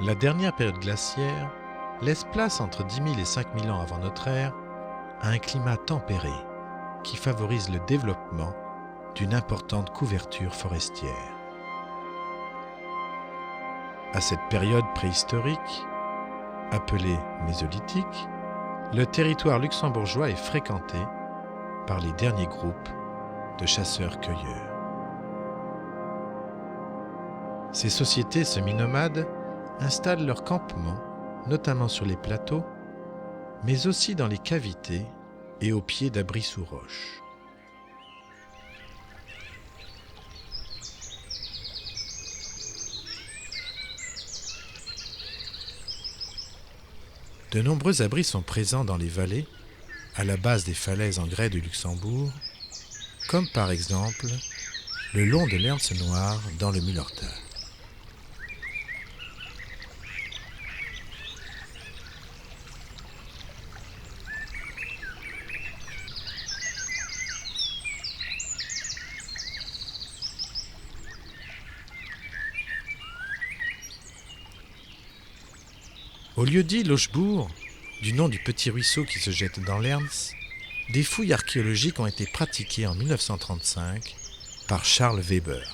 La dernière période glaciaire laisse place entre 10 000 et 5 000 ans avant notre ère à un climat tempéré qui favorise le développement d'une importante couverture forestière. À cette période préhistorique, appelée mésolithique, le territoire luxembourgeois est fréquenté par les derniers groupes de chasseurs-cueilleurs. Ces sociétés semi-nomades installent leurs campements, notamment sur les plateaux, mais aussi dans les cavités et au pied d'abris sous roches. De nombreux abris sont présents dans les vallées, à la base des falaises en grès du Luxembourg, comme par exemple le long de l'Ernse Noire dans le Mullertal. Au lieu-dit Lochebourg, du nom du petit ruisseau qui se jette dans l'Ernse, des fouilles archéologiques ont été pratiquées en 1935 par Charles Weber.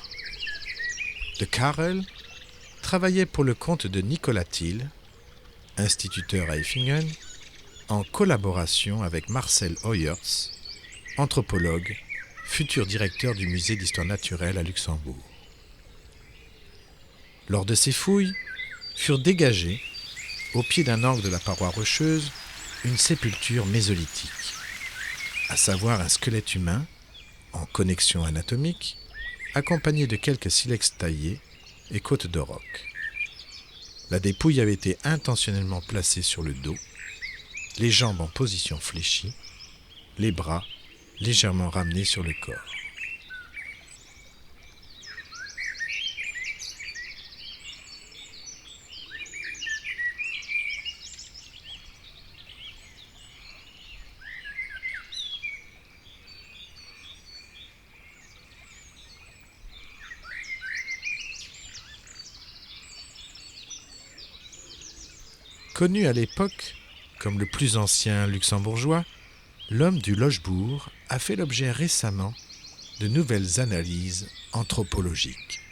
De Karel travaillait pour le compte de Nicolas Thiel, instituteur à Effingen, en collaboration avec Marcel Hoyers, anthropologue, futur directeur du musée d'histoire naturelle à Luxembourg. Lors de ces fouilles, furent dégagées, au pied d'un angle de la paroi rocheuse, une sépulture mésolithique, à savoir un squelette humain en connexion anatomique, accompagné de quelques silex taillés et côtes de roc. La dépouille avait été intentionnellement placée sur le dos, les jambes en position fléchie, les bras légèrement ramenés sur le corps. Connu à l'époque comme le plus ancien luxembourgeois, l'homme du Lochebourg a fait l'objet récemment de nouvelles analyses anthropologiques.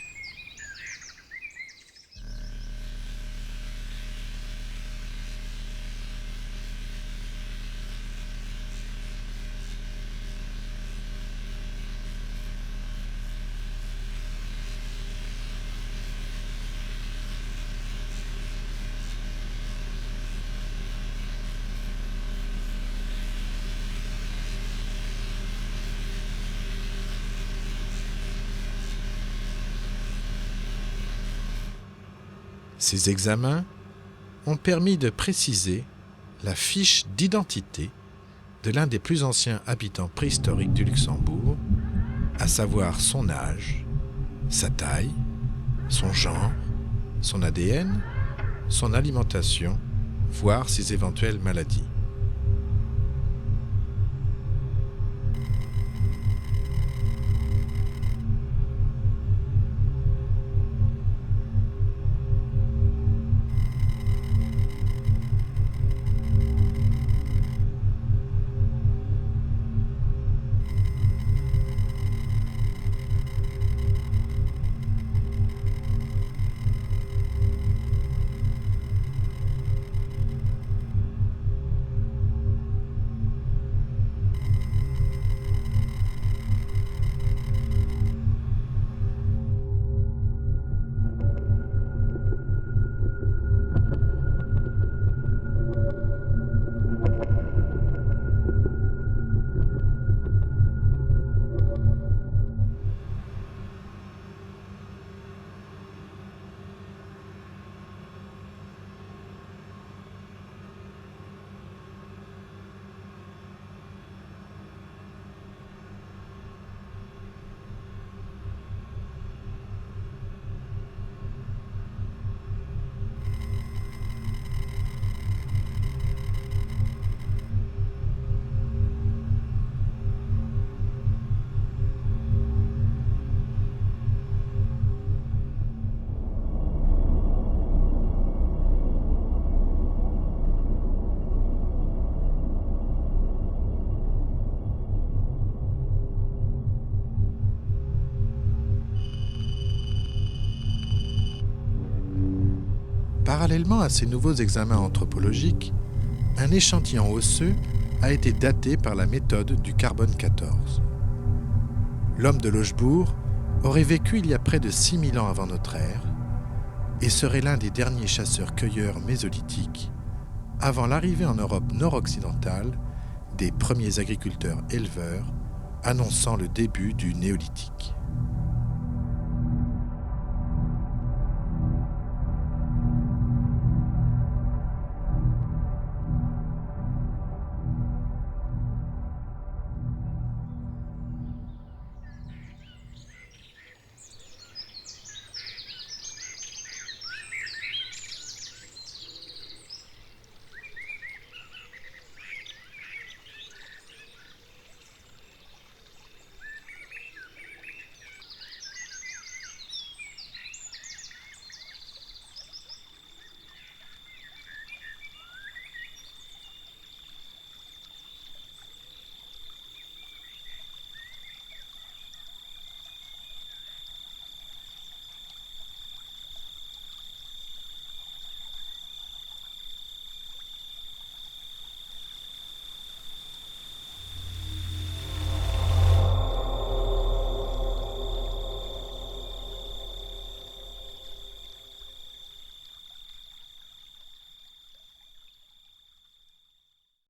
Ces examens ont permis de préciser la fiche d'identité de l'un des plus anciens habitants préhistoriques du Luxembourg, à savoir son âge, sa taille, son genre, son ADN, son alimentation, voire ses éventuelles maladies. Parallèlement à ces nouveaux examens anthropologiques, un échantillon osseux a été daté par la méthode du carbone 14. L'homme de Lochbourg aurait vécu il y a près de 6000 ans avant notre ère et serait l'un des derniers chasseurs-cueilleurs mésolithiques avant l'arrivée en Europe nord-occidentale des premiers agriculteurs-éleveurs annonçant le début du néolithique.